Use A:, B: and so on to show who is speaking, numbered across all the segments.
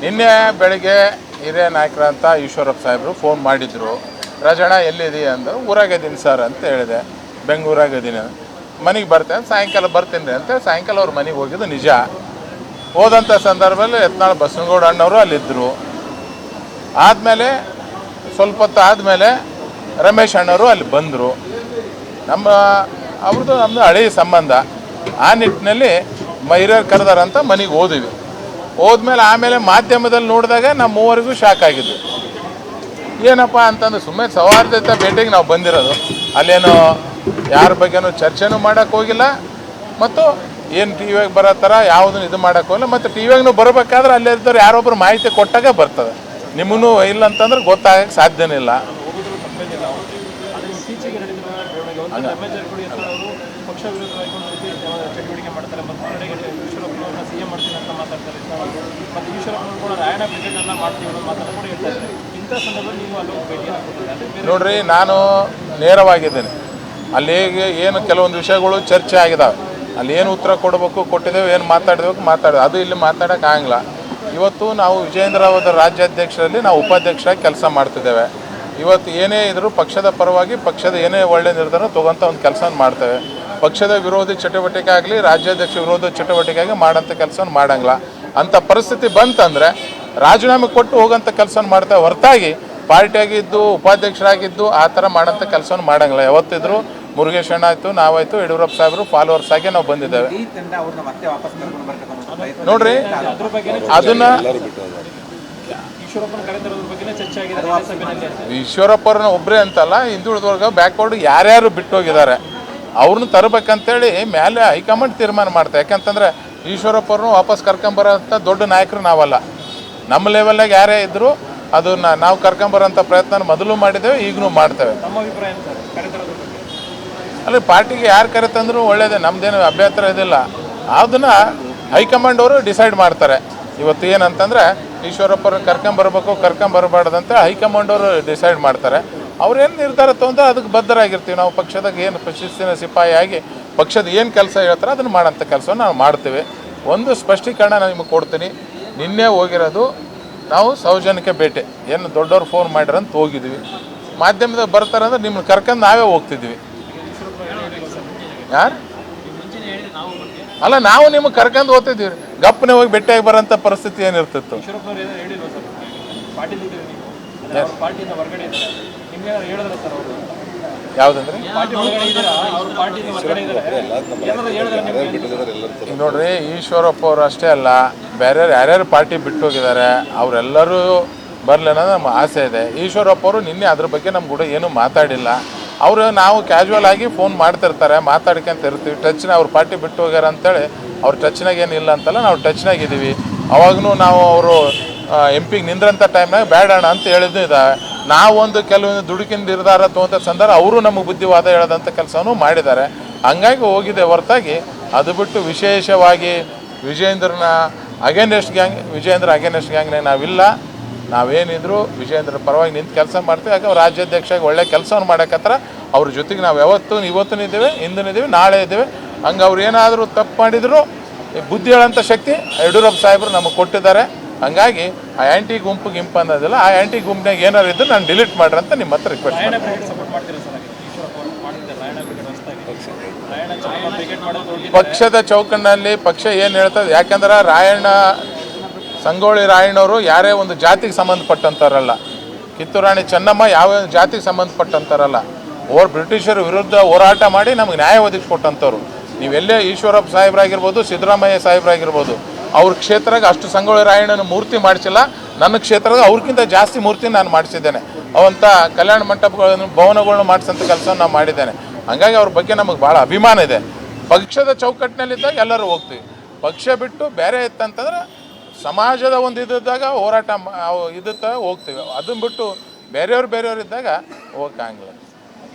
A: ನಿನ್ನೆ ಬೆಳಗ್ಗೆ ಹಿರಿಯ ನಾಯಕರಂತ ಈಶ್ವರಪ್ಪ ಸಾಹೇಬರು ಫೋನ್ ಮಾಡಿದ್ರು. ರಾಜಣ್ಣ ಎಲ್ಲಿದೆಯಾ ಅಂದರು. ಊರಾಗಿದ್ದೀನಿ ಸರ್ ಅಂತ ಹೇಳಿದೆ. ಬೆಂಗಳೂರಾಗಿದ್ದೀನಿ, ಮನೆಗೆ ಬರ್ತೇನೆ, ಸಾಯಂಕಾಲ ಬರ್ತೀನಿ ಅಂತ ಸಾಯಂಕಾಲ ಅವ್ರ ಮನೆಗೆ ಹೋಗಿದ್ದು ನಿಜ. ಹೋದಂಥ ಸಂದರ್ಭದಲ್ಲಿ ಯತ್ನಾಳ್ ಬಸನಗೌಡ ಅಣ್ಣವರು ಅಲ್ಲಿದ್ದರು. ಆದಮೇಲೆ ಸ್ವಲ್ಪ ಹೊತ್ತು ಆದಮೇಲೆ ರಮೇಶ್ ಅಣ್ಣವರು ಅಲ್ಲಿ ಬಂದರು. ಅವ್ರದ್ದು ನಮ್ಮದು ಹಳೆಯ ಸಂಬಂಧ. ಆ ನಿಟ್ಟಿನಲ್ಲಿ ಹಿರಿಯರು ಕರೆದಾರಂತ ಮನೆಗೆ ಹೋದ್ವಿ. ಹೋದ್ಮೇಲೆ ಆಮೇಲೆ ಮಾಧ್ಯಮದಲ್ಲಿ ನೋಡಿದಾಗ ನಮ್ಮ ಮೂವರಿಗೂ ಶಾಕ್ ಆಗಿದ್ದು. ಏನಪ್ಪ ಅಂತಂದ್ರೆ ಸುಮ್ಮನೆ ಸೌಹಾರ್ದತೆ ಭೇಟಿಗೆ ನಾವು ಬಂದಿರೋದು, ಅಲ್ಲೇನೋ ಯಾರ ಬಗ್ಗೆನೂ ಚರ್ಚೆನೂ ಮಾಡೋಕ್ಕೆ ಹೋಗಿಲ್ಲ, ಮತ್ತು ಏನು ಟಿ ವಿಯಾಗ ಬರೋ ಥರ ಯಾವುದನ್ನು ಇದು ಮಾಡೋಕ್ಕೆ ಹೋಗಿಲ್ಲ. ಮತ್ತು ಟಿ ವಿಯಾಗೂ ಬರಬೇಕಾದ್ರೆ ಅಲ್ಲಿದ್ದವ್ರು ಯಾರೊಬ್ಬರು ಮಾಹಿತಿ ಕೊಟ್ಟಾಗ ಬರ್ತದೆ. ನಿಮ್ಮನ್ನು ಇಲ್ಲ ಅಂತಂದ್ರೆ ಗೊತ್ತಾಗಕ್ಕೆ ಸಾಧ್ಯನೇ ಇಲ್ಲ. ನೋಡ್ರಿ, ನಾನು ನೇರವಾಗಿದ್ದೇನೆ. ಅಲ್ಲಿ ಏನು ಕೆಲವೊಂದು ವಿಷಯಗಳು ಚರ್ಚೆ ಆಗಿದಾವೆ. ಅಲ್ಲಿ ಏನು ಉತ್ತರ ಕೊಡಬೇಕು ಕೊಟ್ಟಿದ್ದೇವೆ, ಏನು ಮಾತಾಡಿದ್ದೇವೆ ಅದು ಇಲ್ಲಿ ಮಾತಾಡೋಕೆ ಆಗಲ್ಲ. ಇವತ್ತು ನಾವು ವಿಜಯೇಂದ್ರ ರಾಜ್ಯಾಧ್ಯಕ್ಷರಲ್ಲಿ ನಾವು ಉಪಾಧ್ಯಕ್ಷರಾಗಿ ಕೆಲಸ ಮಾಡ್ತಿದ್ದೇವೆ. ಇವತ್ತು ಏನೇ ಇದ್ದರೂ ಪಕ್ಷದ ಪರವಾಗಿ ಪಕ್ಷದ ಏನೇ ಒಳ್ಳೆ ನಿರ್ಧಾರ ತೊಗೊಂತ ಒಂದು ಕೆಲಸ ಮಾಡ್ತೇವೆ. ಪಕ್ಷದ ವಿರೋಧಿ ಚಟುವಟಿಕೆ ಆಗಲಿ, ರಾಜ್ಯಾಧ್ಯಕ್ಷ ವಿರೋಧಿ ಚಟುವಟಿಕೆ ಆಗಿ ಮಾಡೋಂಥ ಕೆಲಸ ಮಾಡಂಗಿಲ್ಲ. ಅಂಥ ಪರಿಸ್ಥಿತಿ ಬಂತಂದರೆ ರಾಜೀನಾಮೆ ಕೊಟ್ಟು ಹೋಗೋಂಥ ಕೆಲಸ ಮಾಡ್ತೇವೆ ಹೊರತಾಗಿ ಪಾರ್ಟಿಯಾಗಿದ್ದು ಉಪಾಧ್ಯಕ್ಷರಾಗಿದ್ದು ಆ ಥರ ಮಾಡೋಂಥ ಕೆಲಸ ಮಾಡಂಗಿಲ್ಲ. ಯಾವತ್ತಿದ್ರು ಮುರುಗೇಶ್ ಅಣ್ಣ ಆಯಿತು, ನಾವಾಯಿತು, ಯಡಿಯೂರಪ್ಪ ಸಾಹೇಬರು ಫಾಲೋವರ್ಸ್ ಆಗಿ ನಾವು ಬಂದಿದ್ದೇವೆ. ನೋಡ್ರಿ, ಅದನ್ನು ಈಶ್ವರಪ್ಪವ್ರನ್ನ ಒಬ್ಬರೇ ಅಂತಲ್ಲ, ಹಿಂದುಳಿದವರ್ಗ ಬ್ಯಾಕ್ವರ್ಡ್ ಯಾರ್ಯಾರು ಬಿಟ್ಟು ಹೋಗಿದ್ದಾರೆ ಅವ್ರನ್ನ ತರಬೇಕಂತೇಳಿ ಮೇಲೆ ಹೈಕಮಾಂಡ್ ತೀರ್ಮಾನ ಮಾಡ್ತಾರೆ. ಯಾಕಂತಂದರೆ ಈಶ್ವರಪ್ಪವ್ರನ್ನ ವಾಪಸ್ ಕರ್ಕೊಂಬರೋಂಥ ದೊಡ್ಡ ನಾಯಕರು ನಾವಲ್ಲ. ನಮ್ಮ ಲೆವೆಲ್ನಾಗ ಯಾರೇ ಇದ್ದರೂ ಅದನ್ನು ನಾವು ಕರ್ಕೊಂಬರೋಂಥ ಪ್ರಯತ್ನ ಮೊದಲು ಮಾಡಿದ್ದೇವೆ, ಈಗಲೂ ಮಾಡ್ತೇವೆ. ಅಲ್ಲಿ ಪಾರ್ಟಿಗೆ ಯಾರು ಕರೆತಂದ್ರೂ ಒಳ್ಳೇದೇ, ನಮ್ಮದೇನು ಅಭ್ಯಂತರ ಇದಿಲ್ಲ. ಅದನ್ನು ಹೈಕಮಾಂಡ್ ಅವರು ಡಿಸೈಡ್ ಮಾಡ್ತಾರೆ. ಇವತ್ತು ಏನಂತಂದರೆ ಈಶ್ವರಪ್ಪವ್ರನ್ನ ಕರ್ಕೊಂಬರಬಾರ್ದಂತ ಹೈಕಮಾಂಡ್ ಅವರು ಡಿಸೈಡ್ ಮಾಡ್ತಾರೆ. ಅವ್ರೇನು ನಿರ್ಧಾರ ತೊಗೊಂಡ್ರೆ ಅದಕ್ಕೆ ಬದ್ಧರಾಗಿರ್ತೀವಿ. ನಾವು ಪಕ್ಷದಾಗ ಏನು ಶಿಸ್ತಿನ ಸಿಪಾಯಿಯಾಗಿ ಪಕ್ಷದ ಏನು ಕೆಲಸ ಹೇಳ್ತಾರೆ ಅದನ್ನು ಮಾಡೋಂಥ ಕೆಲಸವನ್ನು ನಾವು ಮಾಡ್ತೀವಿ. ಒಂದು ಸ್ಪಷ್ಟೀಕರಣ ನಾನು ನಿಮಗೆ ಕೊಡ್ತೀನಿ. ನಿನ್ನೆ ಹೋಗಿರೋದು ನಾವು ಸೌಜನ್ಯಕ್ಕೆ ಭೇಟಿ, ಏನು ದೊಡ್ಡವ್ರು ಫೋನ್ ಮಾಡಿರಂತ ಹೋಗಿದ್ವಿ. ಮಾಧ್ಯಮದಾಗ ಬರ್ತಾರೆ ಅಂದ್ರೆ ನಿಮ್ಮನ್ನು ಕರ್ಕೊಂಡು ನಾವೇ ಹೋಗ್ತಿದ್ವಿ. ಯಾರು ಅಲ್ಲ, ನಾವು ನಿಮಗೆ ಕರ್ಕೊಂಡು ಹೋಗ್ತಿದ್ವಿ. ಗಪ್ಪನೆ ಹೋಗಿ ಭೇಟಿಯಾಗಿ ಬರೋಂಥ ಪರಿಸ್ಥಿತಿ ಏನಿರ್ತಿತ್ತು. ಯಾವುದಂದ್ರೆ ನೋಡ್ರಿ, ಈಶ್ವರಪ್ಪ ಅವರು ಅಷ್ಟೇ ಅಲ್ಲ, ಬೇರೆ ಯಾರ್ಯಾರು ಪಾರ್ಟಿ ಬಿಟ್ಟು ಹೋಗಿದ್ದಾರೆ ಅವರೆಲ್ಲರೂ ಬರಲಿ ಅನ್ನೋದು ನಮ್ಮ ಆಸೆ ಇದೆ. ಈಶ್ವರಪ್ಪ ಅವರು ನಿನ್ನೆ ಅದ್ರ ಬಗ್ಗೆ ನಮ್ಮ ಕೂಡ ಏನೂ ಮಾತಾಡಿಲ್ಲ. ಅವರು ನಾವು ಕ್ಯಾಶುವಲ್ ಆಗಿ ಫೋನ್ ಮಾಡ್ತಿರ್ತಾರೆ, ಮಾತಾಡ್ಕೊಂತ ಇರ್ತೀವಿ. ಟಚ್ನ ಅವ್ರ ಪಾರ್ಟಿ ಬಿಟ್ಟು ಹೋಗ್ಯಾರ ಅಂತೇಳಿ ಅವ್ರ ಟಚ್ನಾಗ ಏನಿಲ್ಲ ಅಂತಲ್ಲ, ನಾವು ಟಚ್ನಾಗಿದ್ದೀವಿ. ಅವಾಗೂ ನಾವು ಅವರು MP ನಿಂದ್ರಂಥ ಟೈಮ್ನಾಗ ಬೇಡಣ ಅಂತ ಹೇಳಿದ್ದು ಇದ್ದಾವೆ. ನಾವೊಂದು ಕೆಲವೊಂದು ದುಡುಕಿನ ನಿರ್ಧಾರ ತೊಗೊಂಥ ಸಂದರ್ಭ ಅವರು ನಮಗೆ ಬುದ್ಧಿವಾದ ಹೇಳೋದಂಥ ಕೆಲಸನೂ ಮಾಡಿದ್ದಾರೆ. ಹಂಗಾಗಿ ಹೋಗಿದೆ ಹೊರತಾಗಿ ಅದು ಬಿಟ್ಟು ವಿಶೇಷವಾಗಿ ವಿಜಯೇಂದ್ರ ಅಗೇನೆಸ್ಟ್ ಗ್ಯಾಂಗ್ನಾಗ ನಾವಿಲ್ಲ. ನಾವೇನಿದ್ರು ವಿಜಯೇಂದ್ರ ಪರವಾಗಿ ನಿಂತು ಕೆಲಸ ಮಾಡ್ತೀವಿ. ಯಾಕಂದ್ರೆ ರಾಜ್ಯಾಧ್ಯಕ್ಷರಾಗಿ ಒಳ್ಳೆ ಕೆಲಸವನ್ನು ಮಾಡೋಕ್ಕತ್ರ ಅವ್ರ ಜೊತೆಗೆ ನಾವು ಇವತ್ತೂ ಇದ್ದೇವೆ, ಹಿಂದೂ ಇದ್ದೀವಿ, ನಾಳೆ ಇದ್ದೇವೆ. ಹಂಗೆ ಅವ್ರು ಏನಾದರೂ ತಪ್ಪು ಮಾಡಿದ್ರು ಬುದ್ಧಿ ಹೇಳೋಂಥ ಶಕ್ತಿ ಯಡಿಯೂರಪ್ಪ ಸಾಹೇಬರು ನಮಗೆ ಕೊಟ್ಟಿದ್ದಾರೆ. ಹಂಗಾಗಿ ಆ ಆ್ಯಂಟಿ ಗುಂಪು ಅನ್ನೋದಿಲ್ಲ. ಆ ಆ್ಯಂಟಿ ಗುಂಪಿನಾಗ ಏನಾರು ಇದ್ದು ನಾನು ಡಿಲೀಟ್ ಮಾಡ್ರಿ ಅಂತ ನಿಮ್ಮ ಹತ್ರ ರಿಕ್ವೆಸ್ಟ್ ಪಕ್ಷದ ಚೌಕಟ್ಟಿನಲ್ಲಿ ಪಕ್ಷ ಏನು ಹೇಳ್ತದೆ. ಯಾಕಂದ್ರೆ ಸಂಗೊಳ್ಳಿ ರಾಯಣ್ಣವರು ಯಾರೇ ಒಂದು ಜಾತಿಗೆ ಸಂಬಂಧಪಟ್ಟಂಥವ್ರಲ್ಲ. ಕಿತ್ತೂರಾಣಿ ಚೆನ್ನಮ್ಮ ಯಾವ ಜಾತಿಗೆ ಸಂಬಂಧಪಟ್ಟಂಥವ್ರಲ್ಲ. ಬ್ರಿಟಿಷರ ವಿರುದ್ಧ ಹೋರಾಟ ಮಾಡಿ ನಮಗೆ ನ್ಯಾಯ ಒದಗಿಸ್ಕೊಟ್ಟಂಥವ್ರು. ನೀವೆಲ್ಲೇ ಈಶ್ವರಪ್ಪ ಸಾಹೇಬ್ರಾಗಿರ್ಬೋದು, ಸಿದ್ದರಾಮಯ್ಯ ಸಾಹೇಬ್ರಾಗಿರ್ಬೋದು, ಅವ್ರ ಕ್ಷೇತ್ರಕ್ಕೆ ಅಷ್ಟು ಸಂಗೊಳ್ಳಿ ರಾಯಣ್ಣನ ಮೂರ್ತಿ ಮಾಡಿಸಿಲ್ಲ. ನನ್ನ ಕ್ಷೇತ್ರದ ಅವ್ರಿಗಿಂತ ಜಾಸ್ತಿ ಮೂರ್ತಿ ನಾನು ಮಾಡಿಸಿದ್ದೇನೆ. ಅವಂಥ ಕಲ್ಯಾಣ ಮಂಟಪಗಳನ್ನು ಭವನಗಳನ್ನ ಮಾಡಿಸೋಂಥ ಕೆಲಸ ನಾವು ಮಾಡಿದ್ದೇನೆ. ಹಾಗಾಗಿ ಅವ್ರ ಬಗ್ಗೆ ನಮಗೆ ಭಾಳ ಅಭಿಮಾನ ಇದೆ. ಪಕ್ಷದ ಚೌಕಟ್ಟಿನಲ್ಲಿದ್ದಾಗ ಎಲ್ಲರೂ ಹೋಗ್ತೀವಿ. ಪಕ್ಷ ಬಿಟ್ಟು ಬೇರೆ ಇತ್ತಂತಂದ್ರೆ ಸಮಾಜದ ಒಂದು ಇದ್ದಾಗ ಹೋರಾಟ ಇದ್ದ ಹೋಗ್ತೀವಿ. ಅದನ್ನು ಬಿಟ್ಟು ಬೇರೆಯವ್ರು ಇದ್ದಾಗ ಹೋಗೋಕ್ಕಾಗಲ್ಲ.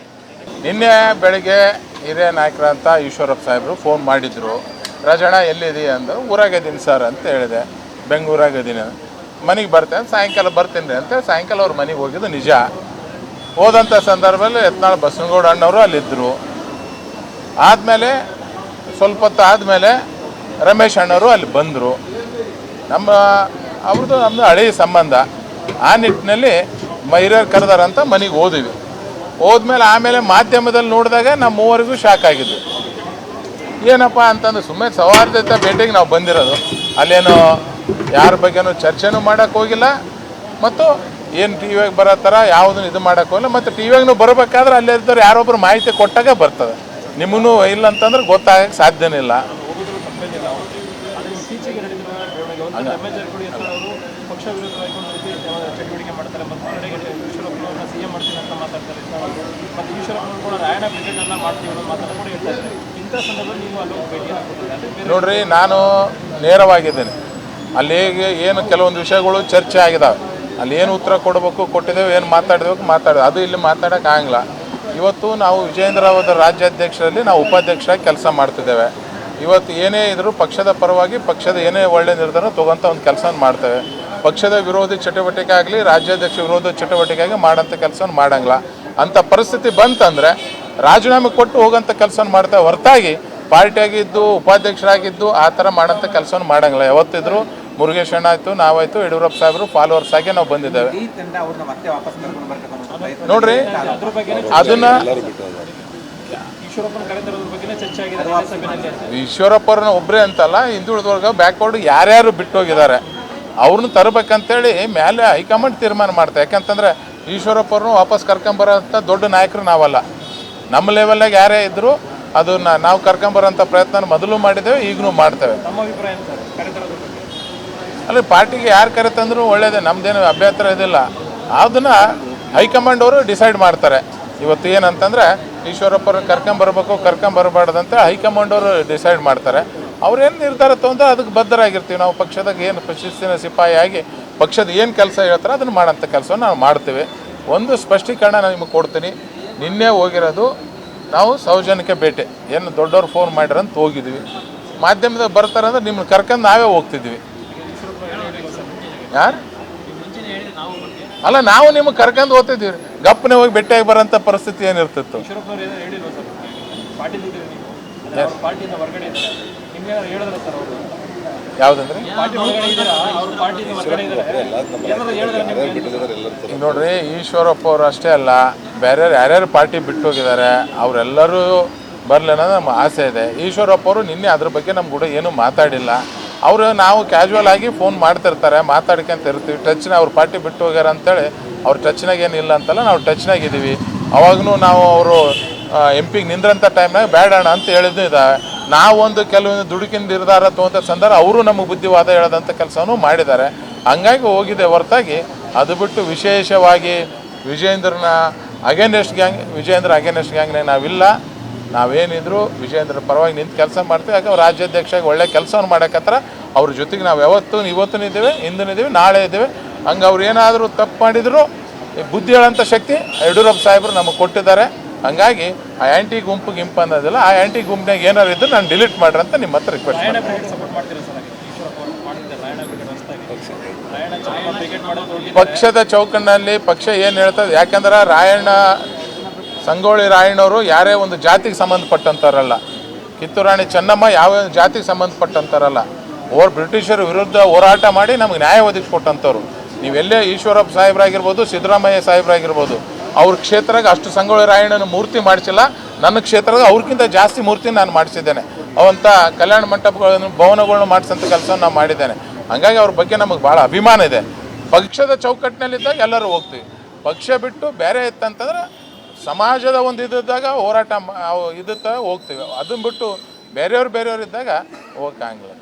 A: ನಿನ್ನೆ ಬೆಳಗ್ಗೆ ಹಿರಿಯ ನಾಯಕರಂತ ಈಶ್ವರಪ್ಪ ಸಾಹೇಬರು ಫೋನ್ ಮಾಡಿದ್ರು. ರಾಜಣ್ಣ ಎಲ್ಲಿದೆಯಾ ಅಂದರು. ಊರಾಗಿದ್ದೀನಿ ಸರ್ ಅಂತ ಹೇಳಿದೆ. ಬೆಂಗಳೂರಾಗಿದ್ದೀನಿ, ಮನೆಗೆ ಬರ್ತೇನೆ, ಸಾಯಂಕಾಲ ಬರ್ತೀನಿ ಅಂತ ಸಾಯಂಕಾಲ ಅವ್ರ ಮನೆಗೆ ಹೋಗಿದ್ದು ನಿಜ. ಹೋದಂಥ ಸಂದರ್ಭದಲ್ಲಿ ಯತ್ನಾಳ್ ಬಸನಗೌಡ ಅಣ್ಣವರು ಅಲ್ಲಿದ್ದರು. ಆದಮೇಲೆ ಸ್ವಲ್ಪ ಹೊತ್ತು ಆದಮೇಲೆ ರಮೇಶ್ ಅಣ್ಣವರು ಅಲ್ಲಿ ಬಂದರು. ಅವ್ರದ್ದು ನಮ್ಮದು ಹಳೆಯ ಸಂಬಂಧ. ಆ ನಿಟ್ಟಿನಲ್ಲಿ ಹಿರಿಯರು ಕರೆದಾರಂತ ಮನೆಗೆ ಹೋದ್ವಿ. ಹೋದ್ಮೇಲೆ ಆಮೇಲೆ ಮಾಧ್ಯಮದಲ್ಲಿ ನೋಡಿದಾಗ ನಮ್ಮ ಮೂವರಿಗೂ ಶಾಕ್ ಆಗಿದ್ದು. ಏನಪ್ಪ ಅಂತಂದ್ರೆ ಸುಮ್ಮನೆ ಸೌಹಾರ್ದತೆ ಭೇಟಿಗೆ ನಾವು ಬಂದಿರೋದು, ಅಲ್ಲೇನೋ ಯಾರ ಬಗ್ಗೆನೂ ಚರ್ಚೆನೂ ಮಾಡೋಕ್ಕೆ ಹೋಗಿಲ್ಲ, ಮತ್ತು ಏನು ಟಿ ವಿಯಾಗ ಬರೋ ಥರ ಯಾವುದನ್ನು ಇದು ಮಾಡೋಕ್ಕೆ ಹೋಗಿಲ್ಲ. ಮತ್ತು ಟಿ ವಿಯಾಗೂ ಬರಬೇಕಾದ್ರೆ ಅಲ್ಲಿದ್ದವ್ರು ಯಾರೊಬ್ಬರು ಮಾಹಿತಿ ಕೊಟ್ಟಾಗ ಬರ್ತದೆ. ನಿಮಗೂ ಇಲ್ಲ ಅಂತಂದ್ರೆ ಗೊತ್ತಾಗಕ್ಕೆ ಸಾಧ್ಯನೇ ಇಲ್ಲ. ನೋಡ್ರಿ, ನಾನು ನೇರವಾಗಿದ್ದೇನೆ. ಅಲ್ಲಿ ಏನು ಕೆಲವೊಂದು ವಿಷಯಗಳು ಚರ್ಚೆ ಆಗಿದ್ದಾವೆ, ಅಲ್ಲಿ ಏನು ಉತ್ತರ ಕೊಡಬೇಕು ಕೊಟ್ಟಿದ್ದೇವೆ, ಏನು ಮಾತಾಡಿದ್ದೇವೆ ಅದು ಇಲ್ಲಿ ಮಾತಾಡೋಕ್ಕಾಗಲ್ಲ. ಇವತ್ತು ನಾವು ವಿಜಯೇಂದ್ರ ಅವರ ರಾಜ್ಯಾಧ್ಯಕ್ಷರಲ್ಲಿ ನಾವು ಉಪಾಧ್ಯಕ್ಷರಾಗಿ ಕೆಲಸ ಮಾಡ್ತಿದ್ದೇವೆ. ಇವತ್ತು ಏನೇ ಇದ್ರೂ ಪಕ್ಷದ ಪರವಾಗಿ ಪಕ್ಷದ ಏನೇ ಒಳ್ಳೆ ನಿರ್ಧಾರ ತೊಗೊಂತ ಒಂದು ಕೆಲಸ ಮಾಡ್ತೇವೆ. ಪಕ್ಷದ ವಿರೋಧಿ ಚಟುವಟಿಕೆ ಆಗಲಿ, ರಾಜ್ಯಾಧ್ಯಕ್ಷ ವಿರೋಧ ಚಟುವಟಿಕೆ ಆಗಿ ಮಾಡೋಂಥ ಕೆಲಸ ಮಾಡಂಗಿಲ್ಲ. ಅಂಥ ಪರಿಸ್ಥಿತಿ ಬಂತಂದರೆ ರಾಜೀನಾಮೆ ಕೊಟ್ಟು ಹೋಗೋಂಥ ಕೆಲಸ ಮಾಡ್ತೇವೆ ಹೊರತಾಗಿ ಪಾರ್ಟಿಯಾಗಿದ್ದು ಉಪಾಧ್ಯಕ್ಷರಾಗಿದ್ದು ಆ ಥರ ಮಾಡೋಂಥ ಕೆಲಸವನ್ನು ಮಾಡಂಗಿಲ್ಲ. ಯಾವತ್ತಿದ್ರು ಮುರುಗೇಶ್ ಅಣ್ಣ ಆಯಿತು, ನಾವಾಯಿತು, ಯಡಿಯೂರಪ್ಪ ಸಾಹೇಬರು ಫಾಲೋವರ್ಸ್ ಆಗಿ ನಾವು ಬಂದಿದ್ದೇವೆ. ನೋಡ್ರಿ, ಅದನ್ನ ಈಶ್ವರಪ್ಪರನ್ನ ಒಬ್ಬರೇ ಅಂತಲ್ಲ, ಹಿಂದುಳಿದವರ್ಗ ಬ್ಯಾಕ್ವರ್ಡ್ ಯಾರ್ಯಾರು ಬಿಟ್ಟು ಹೋಗಿದ್ದಾರೆ ಅವ್ರನ್ನ ತರಬೇಕಂತೇಳಿ ಮೇಲೆ ಹೈಕಮಾಂಡ್ ತೀರ್ಮಾನ ಮಾಡ್ತಾರೆ. ಯಾಕಂತಂದ್ರೆ ಈಶ್ವರಪ್ಪರನ್ನು ವಾಪಸ್ ಕರ್ಕೊಂಬರೋಂಥ ದೊಡ್ಡ ನಾಯಕರು ನಾವಲ್ಲ. ನಮ್ಮ ಲೆವೆಲ್ನಾಗ ಯಾರೇ ಇದ್ದರೂ ಅದನ್ನು ನಾವು ಕರ್ಕೊಂಬರೋಂಥ ಪ್ರಯತ್ನ ಮೊದಲು ಮಾಡಿದ್ದೇವೆ, ಈಗಲೂ ಮಾಡ್ತೇವೆ. ಅಲ್ಲಿ ಪಾರ್ಟಿಗೆ ಯಾರು ಕರೆತಂದ್ರೂ ಒಳ್ಳೇದೇ, ನಮ್ದೇನು ಅಭ್ಯಂತರ ಇದಿಲ್ಲ. ಅದನ್ನು ಹೈಕಮಾಂಡ್ ಅವರು ಡಿಸೈಡ್ ಮಾಡ್ತಾರೆ. ಇವತ್ತು ಏನಂತಂದರೆ ಈಶ್ವರಪ್ಪರನ್ನ ಕರ್ಕೊಂಬರಬಾರ್ದಂತ ಹೈಕಮಾಂಡ್ ಅವರು ಡಿಸೈಡ್ ಮಾಡ್ತಾರೆ. ಅವ್ರೇನು ನಿರ್ಧಾರ ತೊಗೊಂಡ್ರೆ ಅದಕ್ಕೆ ಬದ್ಧರಾಗಿರ್ತೀವಿ. ನಾವು ಪಕ್ಷದಾಗ ಏನು ಶಿಸ್ತಿನ ಸಿಪಾಯಿ ಆಗಿ ಪಕ್ಷದ ಏನು ಕೆಲಸ ಹೇಳ್ತಾರೆ ಅದನ್ನು ಮಾಡೋಂಥ ಕೆಲಸವನ್ನು ನಾವು ಮಾಡ್ತೀವಿ. ಒಂದು ಸ್ಪಷ್ಟೀಕರಣ ನಾನು ನಿಮಗೆ ಕೊಡ್ತೀನಿ. ನಿನ್ನೆ ಹೋಗಿರೋದು ನಾವು ಸೌಜನ್ಯಕ್ಕೆ ಭೇಟಿ, ಏನು ದೊಡ್ಡವ್ರು ಫೋನ್ ಮಾಡಿರಂತ ಹೋಗಿದ್ವಿ. ಮಾಧ್ಯಮದಾಗ ಬರ್ತಾರಂದ್ರೆ ನಿಮ್ಮನ್ನ ಕರ್ಕೊಂಡು ನಾವೇ ಹೋಗ್ತಿದ್ವಿ. ಯಾರು ಅಲ್ಲ, ನಾವು ನಿಮಗೆ ಕರ್ಕೊಂಡು ಹೋಗ್ತಿದ್ವಿ. ಗಪ್ಪನೆ ಹೋಗಿ ಭೇಟಿಯಾಗಿ ಬರೋಂಥ ಪರಿಸ್ಥಿತಿ ಏನಿರ್ತಿತ್ತು. ಯಾವುದಂದ್ರೆ ನೋಡ್ರಿ, ಈಶ್ವರಪ್ಪ ಅವರು ಅಷ್ಟೇ ಅಲ್ಲ, ಬೇರೆ ಯಾರ್ಯಾರು ಪಾರ್ಟಿ ಬಿಟ್ಟು ಹೋಗಿದ್ದಾರೆ ಅವರೆಲ್ಲರೂ ಬರಲಿ ಅನ್ನೋದು ನಮ್ಮ ಆಸೆ ಇದೆ. ಈಶ್ವರಪ್ಪ ಅವರು ನಿನ್ನೆ ಅದ್ರ ಬಗ್ಗೆ ನಮ್ಮ ಕೂಡ ಏನೂ ಮಾತಾಡಿಲ್ಲ. ಅವರು ನಾವು ಕ್ಯಾಶುವಲ್ ಆಗಿ ಫೋನ್ ಮಾಡ್ತಿರ್ತಾರೆ, ಮಾತಾಡ್ಕೊಂತ ಇರ್ತೀವಿ. ಟಚ್ನ ಅವ್ರು ಪಾರ್ಟಿ ಬಿಟ್ಟು ಹೋಗ್ಯಾರ ಅಂತೇಳಿ ಅವ್ರು ಟಚ್ನಾಗ ಏನಿಲ್ಲ ಅಂತಲ್ಲ, ನಾವು ಟಚ್ನಾಗಿದ್ದೀವಿ. ಅವಾಗೂ ನಾವು ಅವರು MP ನಿಂದ್ರಂಥ ಟೈಮ್ನಾಗ ಬೇಡಣ ಅಂತ ಹೇಳಿದ್ದು ಇದ್ದಾವೆ. ನಾವೊಂದು ಕೆಲವೊಂದು ದುಡುಕಿನ ನಿರ್ಧಾರ ತೊಗೊಂಥ ಸಂದರ್ಭ ಅವರು ನಮಗೆ ಬುದ್ಧಿವಾದ ಹೇಳೋದಂಥ ಕೆಲಸವೂ ಮಾಡಿದ್ದಾರೆ. ಹಂಗಾಗಿ ಹೋಗಿದೆ ಹೊರತಾಗಿ ಅದು ಬಿಟ್ಟು ವಿಶೇಷವಾಗಿ ವಿಜಯೇಂದ್ರನ ವಿಜಯೇಂದ್ರ ಅಗೇನೆಸ್ಟ್ ಗ್ಯಾಂಗ್ನಾಗ ನಾವಿಲ್ಲ. ನಾವೇನಿದ್ರು ವಿಜಯೇಂದ್ರ ಪರವಾಗಿ ನಿಂತು ಕೆಲಸ ಮಾಡ್ತೀವಿ. ಯಾಕೆ ಅವ್ರು ರಾಜ್ಯಾಧ್ಯಕ್ಷರಾಗಿ ಒಳ್ಳೆ ಕೆಲಸವನ್ನು ಮಾಡೋಕತ್ರ ಅವ್ರ ಜೊತೆಗೆ ನಾವು ಇವತ್ತೂ ಇದ್ದೇವೆ, ಹಿಂದಿನಿದ್ದೀವಿ, ನಾಳೆ ಇದ್ದೇವೆ. ಹಂಗೆ ಅವ್ರು ಏನಾದರೂ ತಪ್ಪು ಮಾಡಿದ್ರು ಬುದ್ಧಿ ಹೇಳೋಂಥ ಶಕ್ತಿ ಯಡಿಯೂರಪ್ಪ ಸಾಹೇಬರು ನಮಗೆ ಕೊಟ್ಟಿದ್ದಾರೆ. ಹಂಗಾಗಿ ಆ ಆ್ಯಂಟಿ ಗುಂಪು ಅನ್ನೋದಿಲ್ಲ. ಆ ಆ್ಯಂಟಿ ಗುಂಪಿನಾಗ ಏನಾರು ಇದ್ದು ನಾನು ಡಿಲೀಟ್ ಮಾಡ್ರಿ ಅಂತ ನಿಮ್ಮ ಹತ್ರ ರಿಕ್ವೆಸ್ಟ್ ಪಕ್ಷದ ಚೌಕಟ್ಟಿನಲ್ಲಿ ಪಕ್ಷ ಏನು ಹೇಳ್ತದೆ. ಯಾಕಂದ್ರೆ ಸಂಗೊಳ್ಳಿ ರಾಯಣ್ಣವರು ಯಾರೇ ಒಂದು ಜಾತಿಗೆ ಸಂಬಂಧಪಟ್ಟಂತಾರಲ್ಲ. ಕಿತ್ತೂರಾಣಿ ಚೆನ್ನಮ್ಮ ಯಾವ ಜಾತಿಗೆ ಸಂಬಂಧಪಟ್ಟಂತಾರಲ್ಲ. ಬ್ರಿಟಿಷರ ವಿರುದ್ಧ ಹೋರಾಟ ಮಾಡಿ ನಮಗೆ ನ್ಯಾಯ ಒದಗಿಸ್ಕೊಟ್ಟಂಥವ್ರು. ನೀವೆಲ್ಲೇ ಈಶ್ವರಪ್ಪ ಸಾಹೇಬ್ರಾಗಿರ್ಬೋದು, ಸಿದ್ದರಾಮಯ್ಯ ಸಾಹೇಬ್ರಾಗಿರ್ಬೋದು, ಅವ್ರ ಕ್ಷೇತ್ರಕ್ಕೆ ಅಷ್ಟು ಸಂಗೊಳ್ಳಿ ರಾಯಣ್ಣನ ಮೂರ್ತಿ ಮಾಡಿಸಿಲ್ಲ. ನನ್ನ ಕ್ಷೇತ್ರದ ಅವ್ರಿಗಿಂತ ಜಾಸ್ತಿ ಮೂರ್ತಿ ನಾನು ಮಾಡಿಸಿದ್ದೇನೆ. ಅವಂಥ ಕಲ್ಯಾಣ ಮಂಟಪಗಳನ್ನು ಭವನಗಳನ್ನ ಮಾಡಿಸೋಂಥ ಕೆಲಸವನ್ನು ನಾವು ಮಾಡಿದ್ದೇನೆ. ಹಾಗಾಗಿ ಅವ್ರ ಬಗ್ಗೆ ನಮಗೆ ಭಾಳ ಅಭಿಮಾನ ಇದೆ. ಪಕ್ಷದ ಚೌಕಟ್ಟಿನಲ್ಲಿದ್ದಾಗ ಎಲ್ಲರೂ ಹೋಗ್ತೀವಿ. ಪಕ್ಷ ಬಿಟ್ಟು ಬೇರೆ ಇತ್ತಂತಂದ್ರೆ ಸಮಾಜದ ಒಂದು ಇದ್ದಾಗ ಹೋರಾಟ ಹೋಗ್ತೀವಿ. ಅದನ್ನು ಬಿಟ್ಟು ಬೇರೆಯವ್ರು ಇದ್ದಾಗ ಹೋಗೋಕ್ಕಾಗಲ್ಲ.